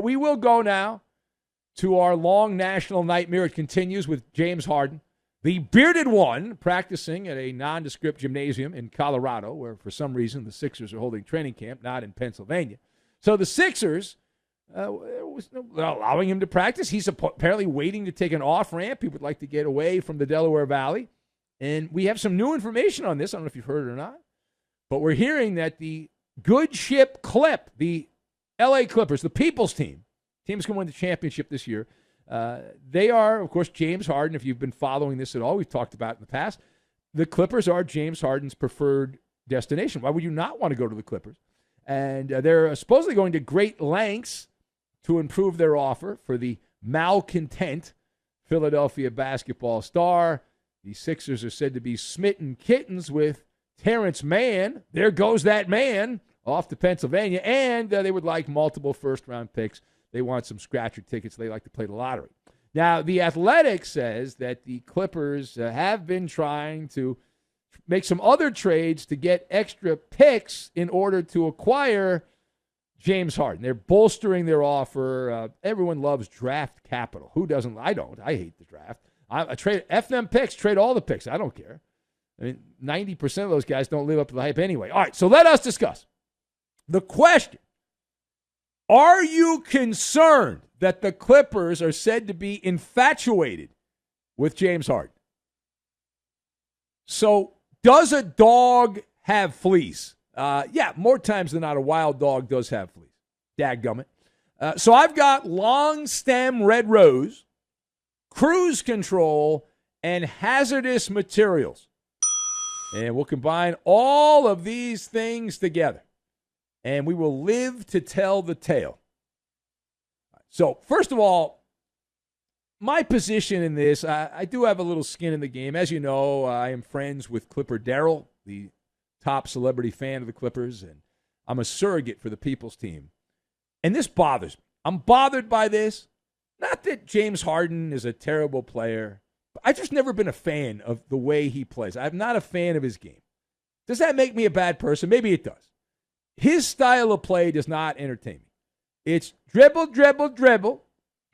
we will go now to our long national nightmare. It continues with James Harden, the bearded one, practicing at a nondescript gymnasium in Colorado, where for some reason the Sixers are holding training camp, not in Pennsylvania. So the Sixers was allowing him to practice. He's apparently waiting to take an off-ramp. He would like to get away from the Delaware Valley. And we have some new information on this. I don't know if you've heard it or not. But we're hearing that the good ship Clip, the L.A. Clippers, the people's team's going to win the championship this year. They are, of course, James Harden. If you've been following this at all, we've talked about it in the past. The Clippers are James Harden's preferred destination. Why would you not want to go to the Clippers? And they're supposedly going to great lengths to improve their offer for the malcontent Philadelphia basketball star. The Sixers are said to be smitten kittens with Terrence Mann. There goes that man off to Pennsylvania. And they would like multiple first-round picks. They want some scratcher tickets. They like to play the lottery. Now, The Athletic says that the Clippers have been trying to make some other trades to get extra picks in order to acquire James Harden. They're bolstering their offer. Everyone loves draft capital. Who doesn't? I don't. I hate the draft. I trade F them picks, trade all the picks. I don't care. I mean, 90% of those guys don't live up to the hype anyway. All right, so let us discuss the question. Are you concerned that the Clippers are said to be infatuated with James Harden? So, does a dog have fleas? Yeah, more times than not, a wild dog does have fleas. Dadgummit. So, I've got long stem red rose, cruise control, and hazardous materials. And we'll combine all of these things together. And we will live to tell the tale. So, first of all, my position in this, I do have a little skin in the game. As you know, I am friends with Clipper Darryl, the top celebrity fan of the Clippers, and I'm a surrogate for the people's team. And this bothers me. I'm bothered by this. Not that James Harden is a terrible player. But I've just never been a fan of the way he plays. I'm not a fan of his game. Does that make me a bad person? Maybe it does. His style of play does not entertain me. It's dribble, dribble, dribble,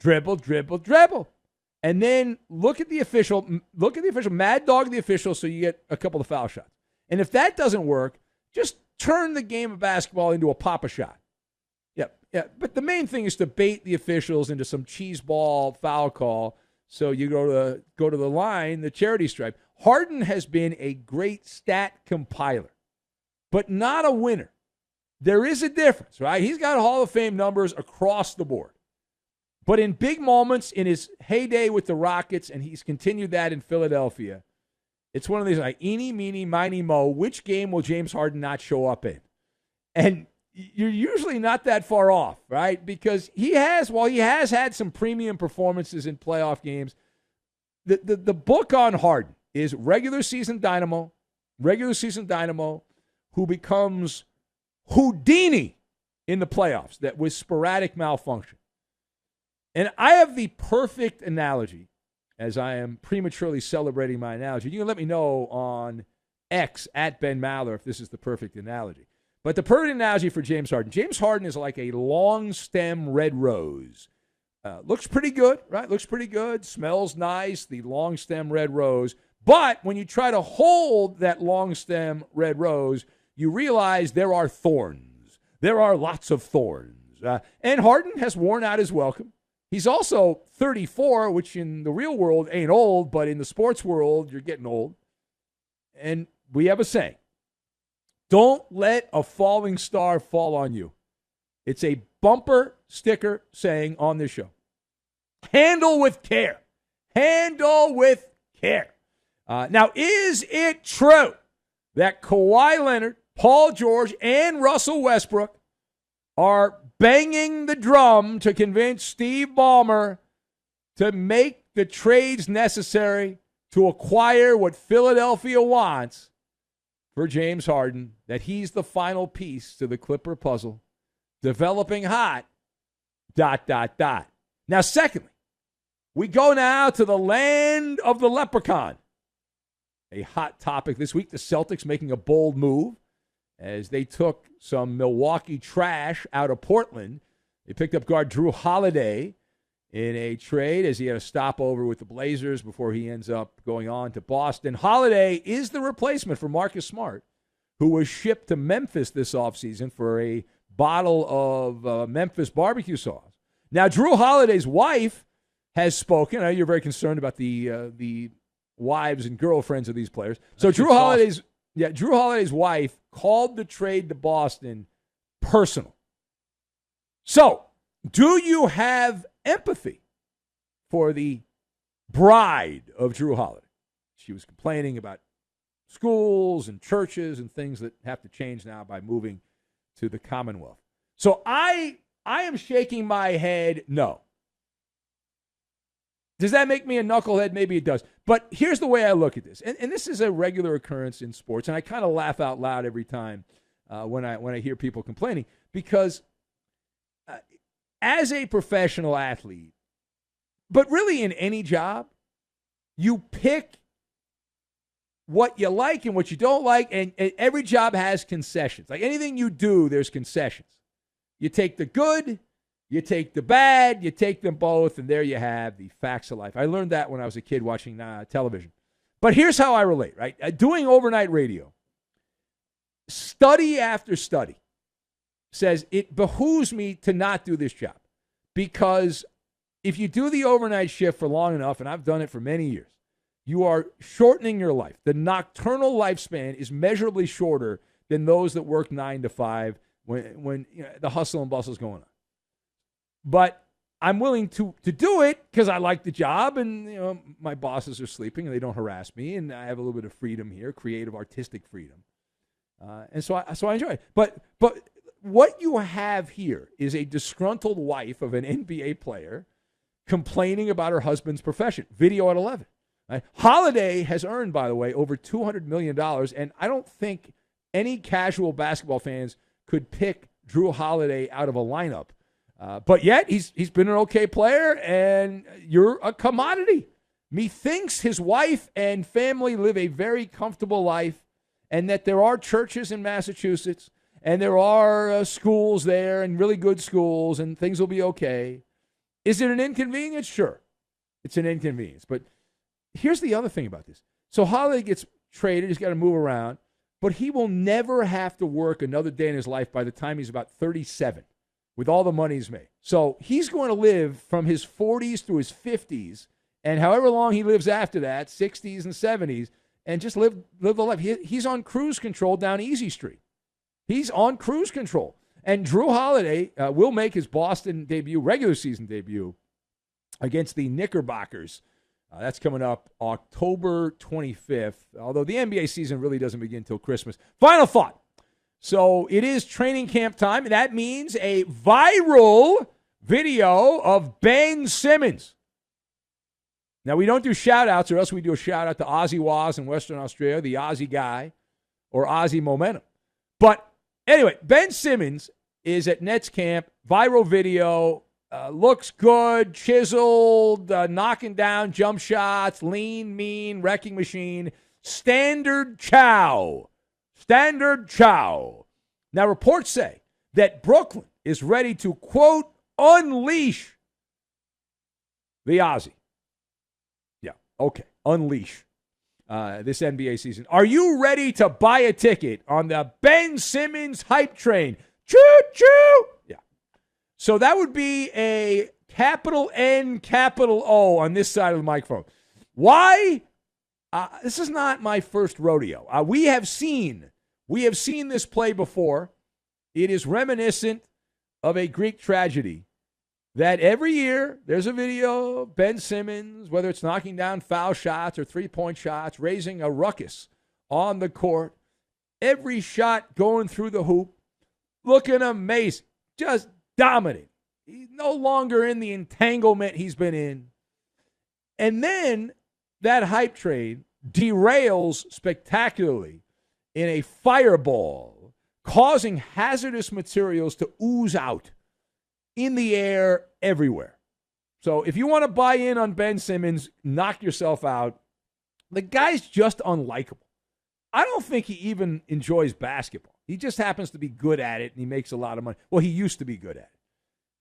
dribble, dribble, dribble. And then look at the official, mad dog the official so you get a couple of foul shots. And if that doesn't work, just turn the game of basketball into a pop-a shot. Yeah. But the main thing is to bait the officials into some cheeseball foul call so you go to the line, the charity stripe. Harden has been a great stat compiler, but not a winner. There is a difference, right? He's got Hall of Fame numbers across the board. But in big moments, in his heyday with the Rockets, and he's continued that in Philadelphia, it's one of these like, eeny, meeny, miny, mo, which game will James Harden not show up in? And you're usually not that far off, right? Because while he has had some premium performances in playoff games, the book on Harden is regular season dynamo, who becomes Houdini in the playoffs that with sporadic malfunction. And I have the perfect analogy, as I am prematurely celebrating my analogy. You can let me know on X, at Ben Maller, if this is the perfect analogy. But the perfect analogy for James Harden. James Harden is like a long stem red rose. Looks pretty good, right? Looks pretty good. Smells nice, the long stem red rose. But when you try to hold that long stem red rose, you realize there are thorns. There are lots of thorns. And Harden has worn out his welcome. He's also 34, which in the real world ain't old, but in the sports world, you're getting old. And we have a saying, don't let a falling star fall on you. It's a bumper sticker saying on this show. Handle with care. Handle with care. Now, is it true that Kawhi Leonard, Paul George, and Russell Westbrook are banging the drum to convince Steve Ballmer to make the trades necessary to acquire what Philadelphia wants for James Harden, that he's the final piece to the Clipper puzzle, developing hot, ... Now, secondly, we go now to the land of the leprechaun. A hot topic this week, the Celtics making a bold move as they took some Milwaukee trash out of Portland They picked up guard Jrue Holiday in a trade as he had a stopover with the Blazers before he ends up going on to Boston. Holiday is the replacement for Marcus Smart, who was shipped to Memphis this offseason for a bottle of Memphis barbecue sauce. Now, Jrue Holiday's wife has spoken. I know you're very concerned about the wives and girlfriends of these players. So Jrue Holiday's wife called the trade to Boston personal. So, do you have empathy for the bride of Jrue Holiday? She was complaining about schools and churches and things that have to change now by moving to the Commonwealth. So I am shaking my head no. Does that make me a knucklehead? Maybe it does. But here's the way I look at this. And this is a regular occurrence in sports, and I kind of laugh out loud every time when I hear people complaining, because as a professional athlete, but really in any job, you pick what you like and what you don't like, and every job has concessions. Like anything you do, there's concessions. You take the good, you take the bad, you take them both, and there you have the facts of life. I learned that when I was a kid watching television. But here's how I relate, right? Doing overnight radio, study after study says it behooves me to not do this job, because if you do the overnight shift for long enough, and I've done it for many years, you are shortening your life. The nocturnal lifespan is measurably shorter than those that work 9 to 5 when the hustle and bustle is going on. But I'm willing to do it because I like the job, and my bosses are sleeping and they don't harass me, and I have a little bit of freedom here, creative, artistic freedom, and so I enjoy it. But what you have here is a disgruntled wife of an NBA player complaining about her husband's profession. Video at 11. Right? Holiday has earned, by the way, over $200 million, and I don't think any casual basketball fans could pick Jrue Holiday out of a lineup. But yet, he's been an okay player, and you're a commodity. Methinks his wife and family live a very comfortable life, and that there are churches in Massachusetts, and there are schools there, and really good schools, and things will be okay. Is it an inconvenience? Sure. It's an inconvenience. But here's the other thing about this. So Holiday gets traded. He's got to move around. But he will never have to work another day in his life by the time he's about 37 with all the money he's made. So he's going to live from his 40s through his 50s, and however long he lives after that, 60s and 70s, and just live the life. He's on cruise control down Easy Street. He's on cruise control. And Jrue Holiday will make his Boston debut, regular season debut, against the Knickerbockers. That's coming up October 25th, although the NBA season really doesn't begin until Christmas. Final thought. So it is training camp time, and that means a viral video of Ben Simmons. Now, we don't do shout-outs, or else we do a shout-out to Aussie Waz in Western Australia, the Aussie guy, or Aussie Momentum. But anyway, Ben Simmons is at Nets camp, viral video, looks good, chiseled, knocking down jump shots, lean, mean, wrecking machine, standard chow. Standard chow. Now, reports say that Brooklyn is ready to, quote, unleash the Aussie. Yeah, okay, unleash this NBA season. Are you ready to buy a ticket on the Ben Simmons hype train? Choo-choo! Yeah. So that would be a capital N, capital O on this side of the microphone. Why? This is not my first rodeo. We have seen this play before. It is reminiscent of a Greek tragedy that every year there's a video of Ben Simmons, whether it's knocking down foul shots or three-point shots, raising a ruckus on the court. Every shot going through the hoop, looking amazing, just dominant. He's no longer in the entanglement he's been in. And then that hype train derails spectacularly in a fireball, causing hazardous materials to ooze out in the air everywhere. So if you want to buy in on Ben Simmons, knock yourself out. The guy's just unlikable. I don't think he even enjoys basketball. He just happens to be good at it, and he makes a lot of money. Well, he used to be good at it.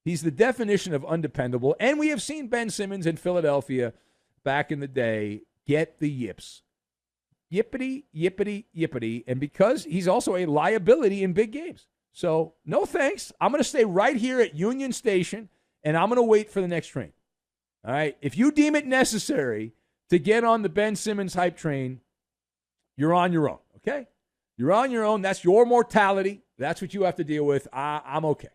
He's the definition of undependable. And we have seen Ben Simmons in Philadelphia back in the day get the yips. Yippity, yippity, yippity. And because he's also a liability in big games. So, no thanks. I'm going to stay right here at Union Station, and I'm going to wait for the next train. All right? If you deem it necessary to get on the Ben Simmons hype train, you're on your own, okay? You're on your own. That's your mortality. That's what you have to deal with. I'm okay.